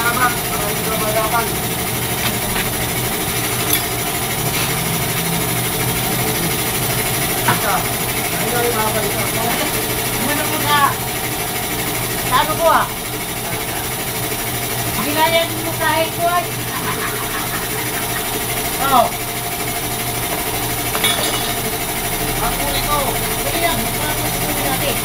salamat. Maraming salamat. Ay, nakabalik ako. Ano mo na? Sabi ko ah. Ginayan mo kahit ko ay. Oo. Ako ito. Sige lang. Pagkakasunin natin.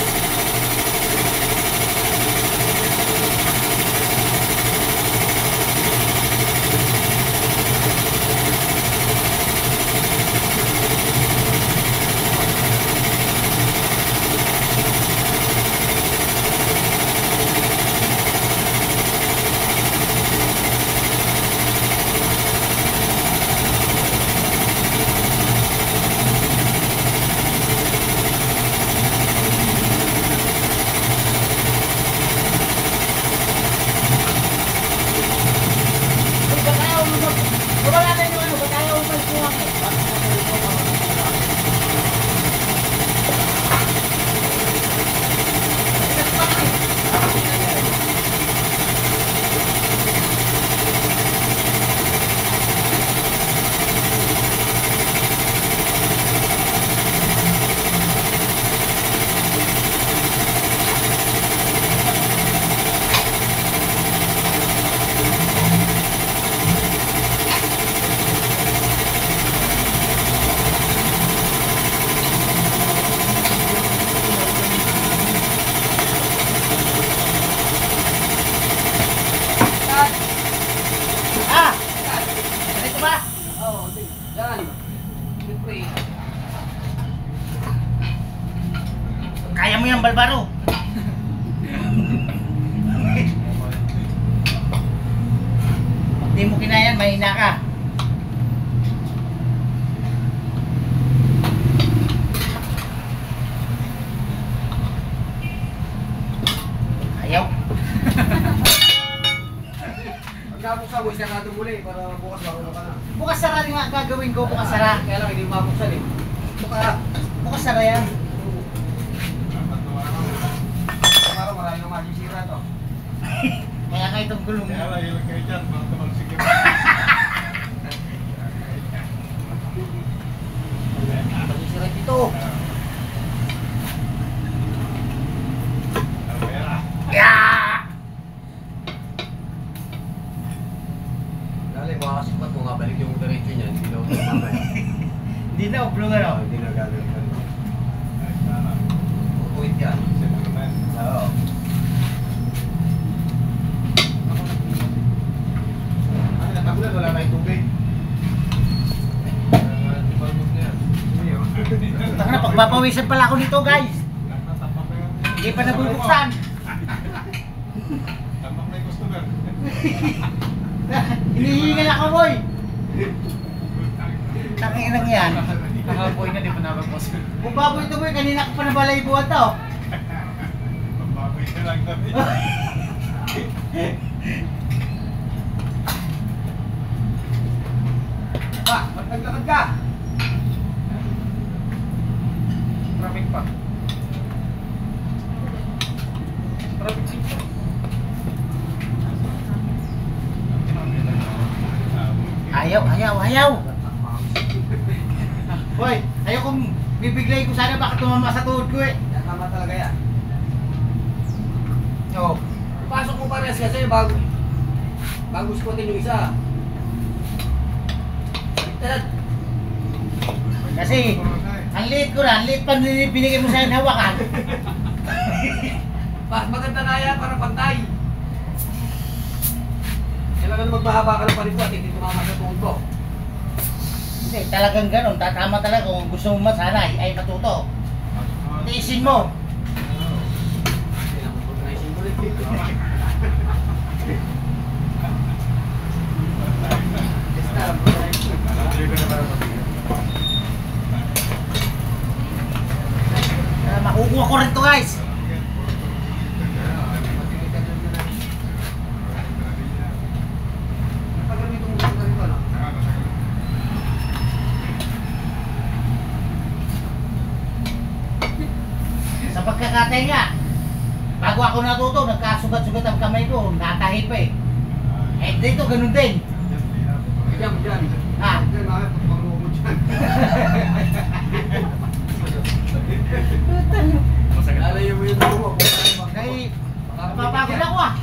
Kaya mo yan, Balbaro. Pag di mo kinayan, mahina ka. Ayaw. Pagkabuksan mo, siya ka muli para bukas bago ka na. Bukas sara rin nga gagawin ko, bukas sara. Kaya lang, hindi mabuksan eh. Bukas sara yan. Marami nang masisira to. Kaya nga itong gulong. Kaya lang, ilang kayo dyan, mga tamalsigil. Masisira dito. Yeah! Dali, baka kasi ba't mo nga balik yung diretso niya, hindi na ako mamaya. Hindi na, uplong ano. Hindi na gagawin ka. Pupuwit yan. Oo. Ano, natagulan, wala na yung tubig. Taka na, pagpapawisan pala ako nito, guys. Hindi pa nabubuksan. Tamak na yung customer. Hinihingal ako, boy. Takinang yan. Nakaboy na, di pa nakapos. Kung baboy ito, boy, kanina ko pa nabalay buwan to. Pagbaboy ka lang kami. Pa, magtaglakad ka! Traffic pa. Traffic dito. Ayaw. Boy, ayaw kong bibiglay ko sana baka tumama sa tuhod ko eh. Tama talaga yan. Oo. Pasok mo parehas kasi bago squatin yung isa. Baliktad. Kasi, ang liit ko na, ang liit pa binigay mo sa akin hawakan. Maganda nga yan para pantay. Kailangan magmahaba ka ng palikwa at hindi tumama sa tuhod ko. Hindi, talagang ganun. Tatama talaga kung gusto mo masanay ay matuto. Tiisin mo. Makukuha ko rin to, guys. Sa pagkakatay nga, bago ako natuto, nagkasugat-sugat ang kamay ko, natahi pa eh. Eh, dito ganun din. Diyan, diyan. Ah. Diyan, bakit pagpagluho mo dyan? Lalayo mo yung dugo. Ay, napapagod ako ah.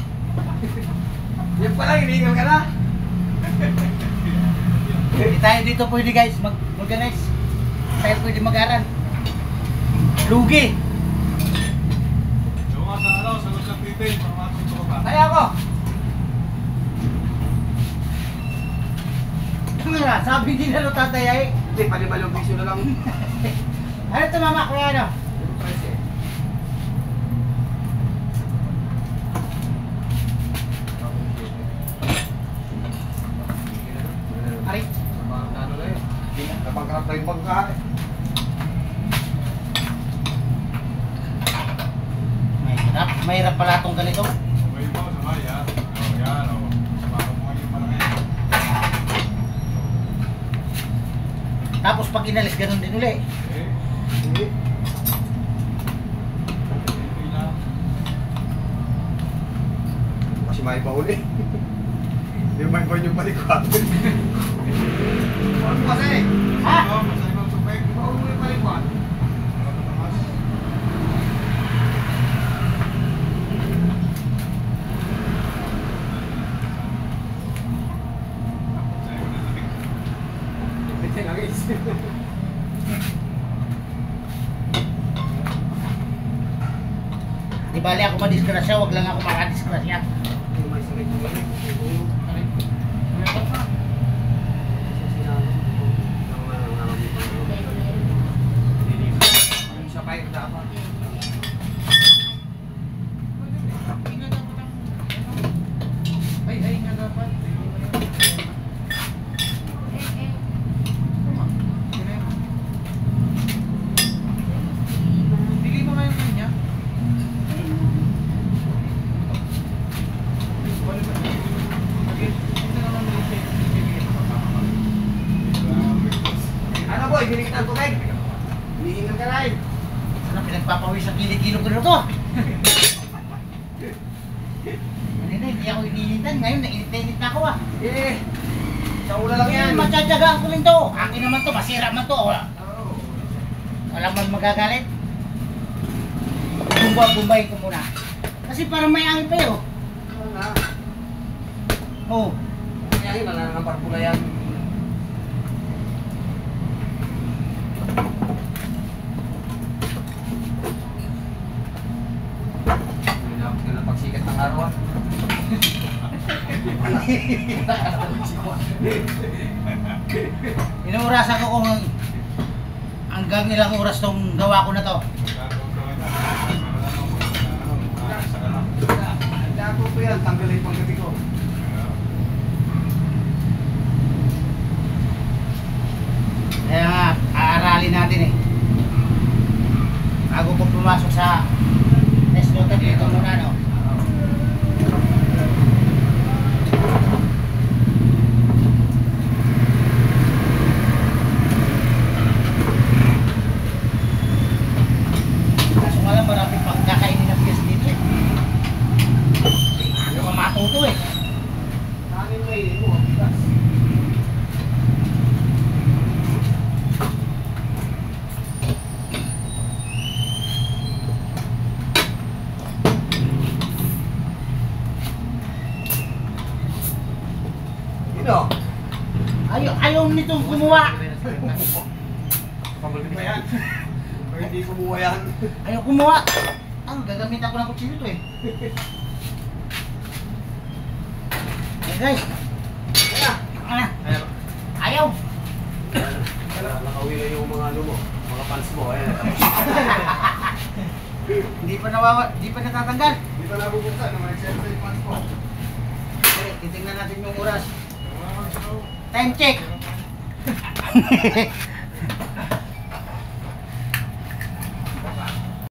Yan pala, hinihingal ka na. Hindi tayo dito pwede guys, mag-organize. Tayo pwede mag-aral. Lugi. Yung nga sa ano, sagot ng titin, para matuto ka ba? Kaya ako. Ano nga, sabi din na tatay ay. Hindi, palibalong piso na lang. Ano ito mama, kuya ano? Yung price eh. Ari. Ano na yun? Kapangkarap na yung bangka eh. Mahirap pala itong ganito. Sabay mo, sabay ha. O yan o. Para mo ngayon malaki. Tapos pag inalis ganun din uli. Hindi. Hindi lang. Kasi may pauli. Yung may yung palikot. Ano kasi? Ha? Oo, masaya ng tubig. Pauli mo yung palikot. Matamas. Masaya ng tubig. Hindi lang guys. Di bali ako madisgrasya, wag lang ako makadisgrasya. May sakit mo balik. Isa pa yung dapat. Ay nga dapat. Bili mo ngayon kanya? Ano boy, binigit ang tubig. Hinihingal ka rin. Ano pinagpapawis ang kilikilo ko na to? Kanina hindi ako iniinitan, ngayon nainit na ako ah. Eh, sa ula lang yan. Matyajagaan ko rin to. Akin naman to, masira man to. Oo. Wala man magagalit. Bumbayin ko muna. Kasi parang may angin pa yun. Oo nga. Oo. Kaya wala nang parpula yan. Hinapit ka ng pagsikat ng araw ah. Inuurasan ko kung hanggang ilang oras tong gawa ko na to. Dako ko yan, tanggalin yung panggabi ko. Kaya nga, aaralin natin eh. Bago ko pumasok sa test water dito muna, no? Kaso nga lang, maraming pagkakainin ng bigas dito eh. Ayaw ka matuto eh. Kanin mo mo, ang bigas. Ino? Ayaw nitong kumuha. Pabalik ba yan? O hindi kumuha yan? Ayaw kumuha. Gagamitan ko ng kutsilyo to eh. Okay guys. Kaya. Ayaw. Nakauwi na yung mga ano mo, mga fans mo. Ayan, tapos. Hindi pa natatanggal. Hindi pa nabubuksan, naman nag-send yung fans mo. Okay, titingnan natin yung oras. Time check.